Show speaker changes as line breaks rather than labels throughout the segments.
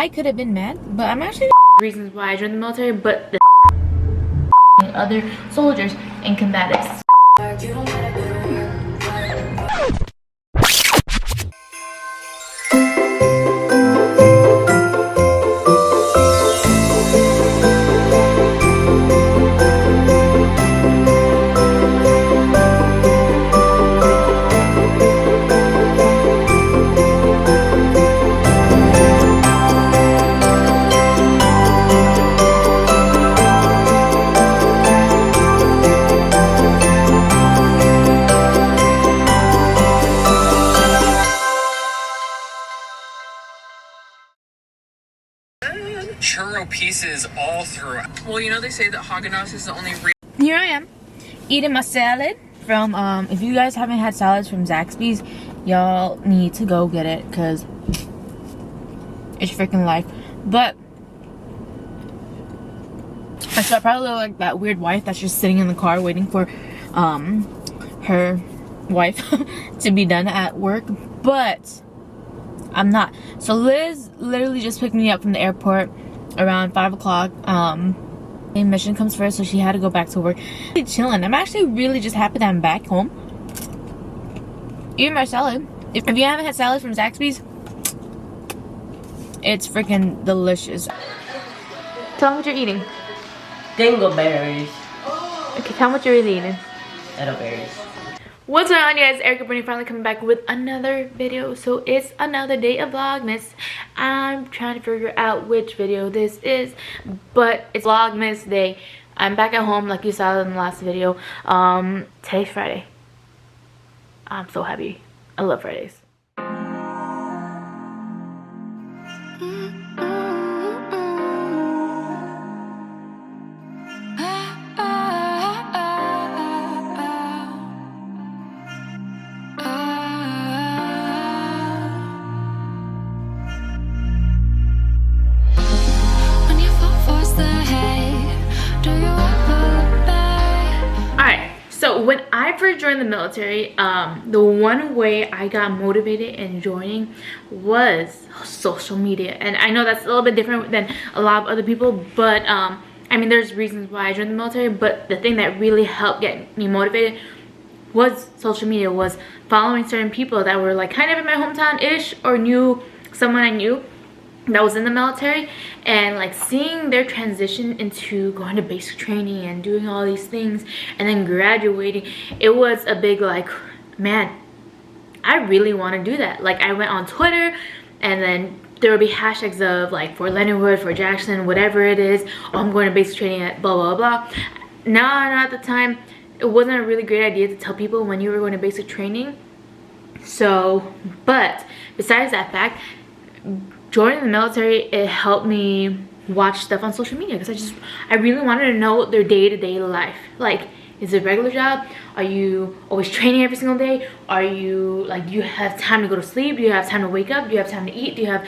I could have been mad, but I'm actually reasons why I joined the military, but the other soldiers and combatives.
Churro pieces all through. Well, you know they say that Haagen-Dazs is the only real.
Here I am, eating my salad from, if you guys haven't had salads from Zaxby's, y'all need to go get it, because it's freaking life. But I probably look like that weird wife that's just sitting in the car waiting for her wife to be done at work, but I'm not. So Liz literally just picked me up from the airport around 5 o'clock. Mission comes first, so she had to go back to work. I'm chilling. I'm actually really just happy that I'm back home eating my salad. If you haven't had salad from Zaxby's, it's freaking delicious. Tell them what you're eating.
Dingleberries.
Okay, tell them what you're really eating.
Edelberries.
What's going on, guys? Erica Brittany finally coming back with another video. So it's another day of Vlogmas. I'm trying to figure out which video this is, but it's Vlogmas day. I'm back at home like you saw in the last video. Today's Friday. I'm so happy. I love Fridays. So when I first joined the military, the one way I got motivated in joining was social media. And I know that's a little bit different than a lot of other people, but I mean, there's reasons why I joined the military, but the thing that really helped get me motivated was social media, was following certain people that were like kind of in my hometown-ish, or knew someone I knew that was in the military, and like seeing their transition into going to basic training and doing all these things and then graduating. It was a big like, man, I really want to do that. Like, I went on Twitter, and then there would be hashtags of like for Leonardwood, for Jackson, whatever it is. Oh, I'm going to basic training at blah blah blah. Now, at the time, it wasn't a really great idea to tell people when you were going to basic training. So, but besides that fact, joining the military, it helped me watch stuff on social media, because I really wanted to know their day-to-day life. Like, is it a regular job? Are you always training every single day? Are you like, do you have time to go to sleep? Do you have time to wake up? Do you have time to eat? Do you have...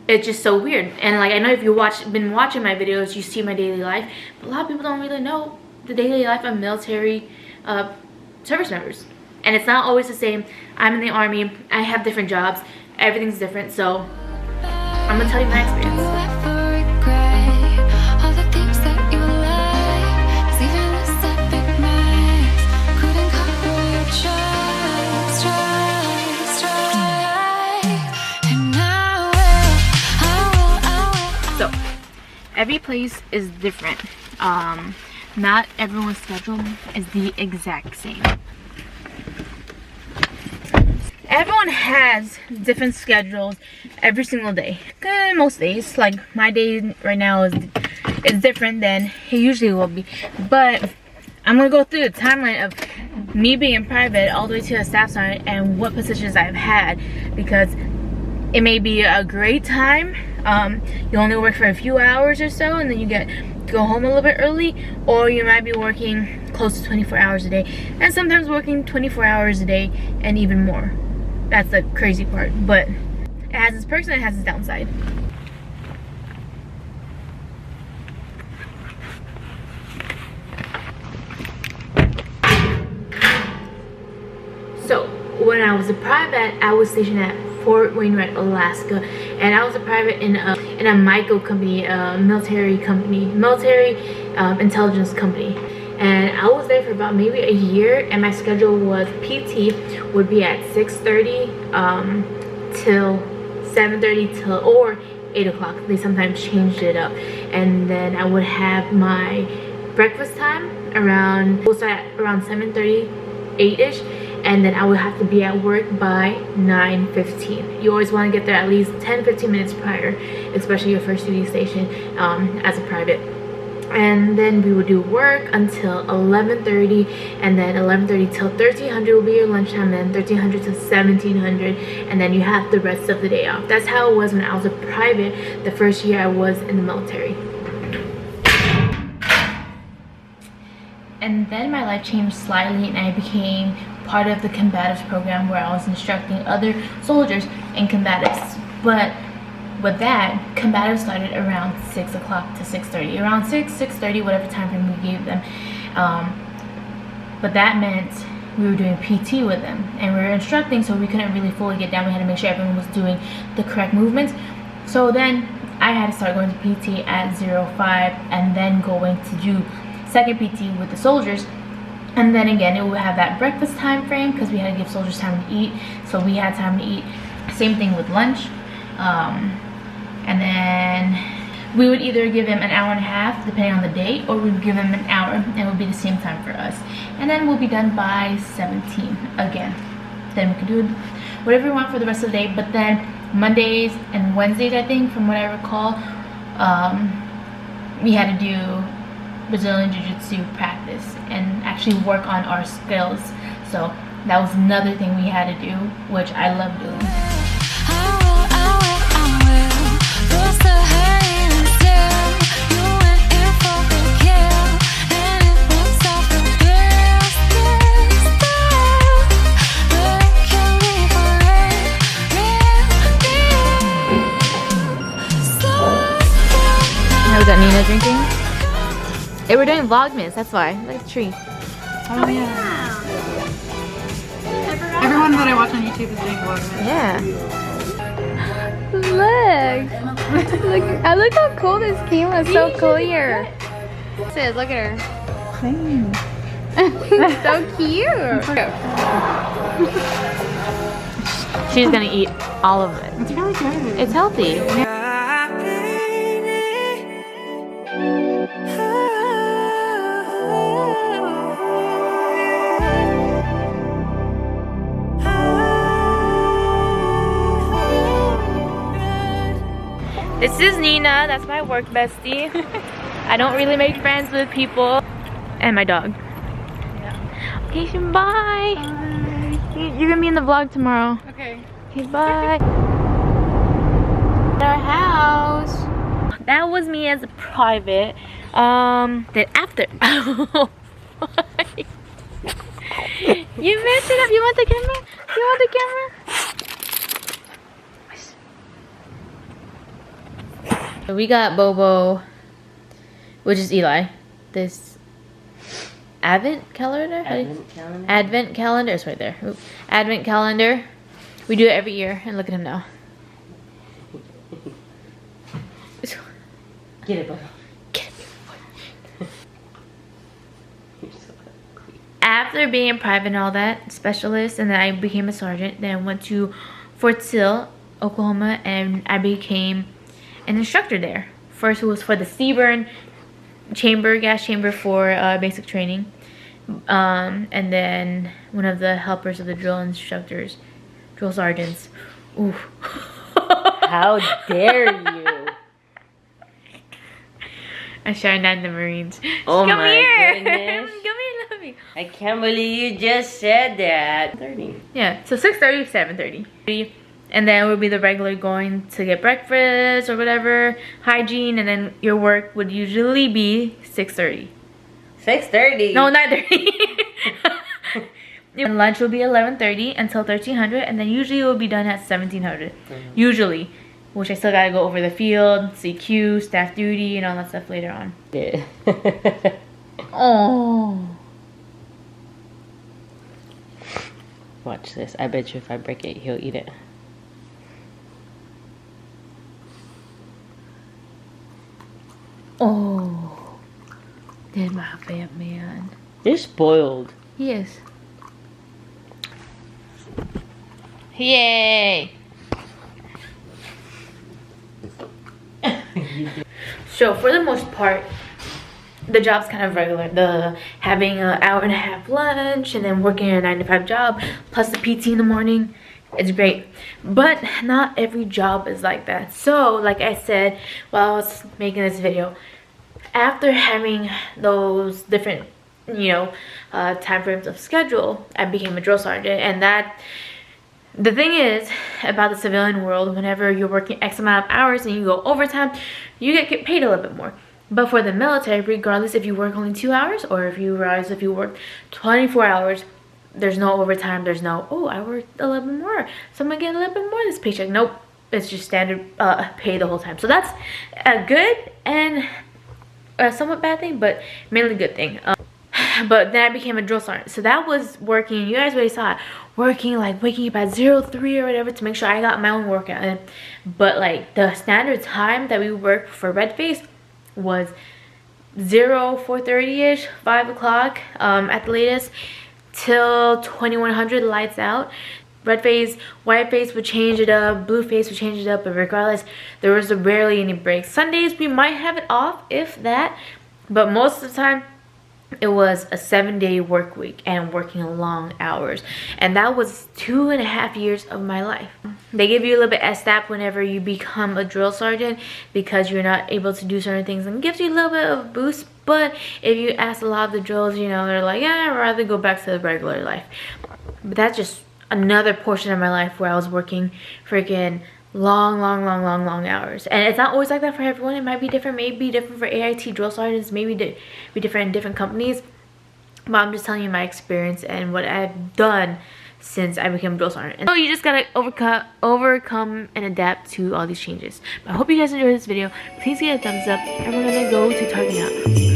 It's just so weird. And like, I know if you've been watching my videos, you see my daily life, but a lot of people don't really know the daily life of military service members. And it's not always the same. I'm in the Army. I have different jobs. Everything's different, so I'm gonna tell you my experience. So every place is different. Not everyone's schedule is the exact same. Everyone has different schedules every single day. Most days, like my day right now is different than it usually will be. But I'm gonna go through the timeline of me being in private all the way to a staff sergeant and what positions I've had, because it may be a great time. You only work for a few hours or so, and then you get to go home a little bit early, or you might be working close to 24 hours a day, and sometimes working 24 hours a day and even more. That's the crazy part, but it has its perks and it has its downside. So when I was a private, I was stationed at Fort Wainwright, Alaska, and I was a private in a MICO company, a military intelligence company. And I was there for about maybe a year, and my schedule was PT would be at 6:30 till 7:30 till or 8 o'clock. They sometimes changed it up, and then I would have my breakfast time around 7:30, 8ish, and then I would have to be at work by 9:15. You always want to get there at least 10-15 minutes prior, especially your first duty station as a private. And then we would do work until 11:30, and then 11:30 till 1300 will be your lunchtime, then 1300 to 1700, and then you have the rest of the day off. That's how it was when I was a private the first year I was in the military. And then my life changed slightly, and I became part of the combatives program, where I was instructing other soldiers in combatives. But with that, combatives started around 6 o'clock to 6:30, around 6:30, whatever time frame we gave them. But that meant we were doing PT with them, and we were instructing, so we couldn't really fully get down. We had to make sure everyone was doing the correct movements. So then I had to start going to PT at 05, and then going to do second PT with the soldiers. And then again, it would have that breakfast time frame, because we had to give soldiers time to eat, so we had time to eat. Same thing with lunch. And then we would either give them an hour and a half depending on the day, or we would give them an hour, and it would be the same time for us. And then we'll be done by 17 again. Then we could do whatever we want for the rest of the day. But then Mondays and Wednesdays, I think, from what I recall, we had to do Brazilian Jiu-Jitsu practice and actually work on our skills. So that was another thing we had to do, which I love doing. Was that Nina drinking? Hey, we're doing Vlogmas, that's why. Look at the tree.
Oh yeah. Everyone that I watch on YouTube is doing Vlogmas.
Yeah. Look how cool this camera is. So clear. Sis, look at her. So cute. She's gonna eat all of it.
It's really good.
It's healthy. This is Nina, that's my work bestie. I don't really make friends with people. And my dog. Yeah. Okay, bye. Bye. You're gonna be in the vlog tomorrow.
Okay.
Okay, bye. Our house. That was me as a private. Then after. You messed it up. You want the camera? You want the camera? We got Bobo, which is Eli, this Advent calendar? Advent calendar, it's right there. Oop. Advent calendar. We do it every year, and look at him now.
Get it, Bobo.
Get it. After being a private and all that, specialist, and then I became a sergeant, then I went to Fort Sill, Oklahoma, and I became an instructor there. First it was for the Seaburn chamber, gas chamber for basic training, and then one of the helpers of the drill instructors, drill sergeants. Ooh.
How dare you?
I shared that in the Marines.
Oh
Come
my
here.
goodness.
Come here, love me.
I can't believe you just said that. 30.
Yeah, so 6:30 to 7:30. And then would be the regular going to get breakfast or whatever, hygiene, and then your work would usually be 6:30.
6:30?
No, 9:30. And lunch will be 11:30 until 1300, and then usually it will be done at 1700. Usually, which I still gotta go over the field, CQ, staff duty, and all that stuff later on.
Yeah.
Oh.
Watch this. I bet you if I break it, he'll eat it.
Oh, there's my fat man.
They're spoiled.
He is. Yay! So for the most part, the job's kind of regular. The having an hour and a half lunch and then working a 9 to 5 job plus the PT in the morning, it's great. But not every job is like that. So like I said while I was making this video, after having those different time frames of schedule, I became a drill sergeant. And that the thing is about the civilian world, whenever you're working X amount of hours and you go overtime, you get paid a little bit more. But for the military, regardless if you work only 2 hours or if you work 24 hours, there's no overtime. There's no, oh, I worked a little bit more, so I'm gonna get a little bit more this paycheck. Nope, it's just standard pay the whole time. So that's a good and a somewhat bad thing, but mainly good thing. But then I became a drill sergeant. So that was working, you guys already saw it, working like waking up at 03 or whatever to make sure I got my own workout in. But like the standard time that we worked for red face was 4:30ish, 5 o'clock at the latest, till 2100 lights out. Red face, white face would change it up, blue face would change it up, but regardless, there was rarely any breaks. Sundays we might have it off, if that, but most of the time it was a 7-day work week and working long hours. And that was 2.5 years of my life. They give you a little bit STAP whenever you become a drill sergeant because you're not able to do certain things, and gives you a little bit of a boost. But if you ask a lot of the drills, they're like, yeah, I'd rather go back to the regular life. But that's just another portion of my life where I was working freaking long hours. And it's not always like that for everyone. It might be different, maybe different for AIT drill sergeants, maybe be different in different companies. But I'm just telling you my experience and what I've done since I became a drill sergeant. And so you just gotta overcome and adapt to all these changes. But I hope you guys enjoyed this video. Please give it a thumbs up, and we're gonna go to Target now.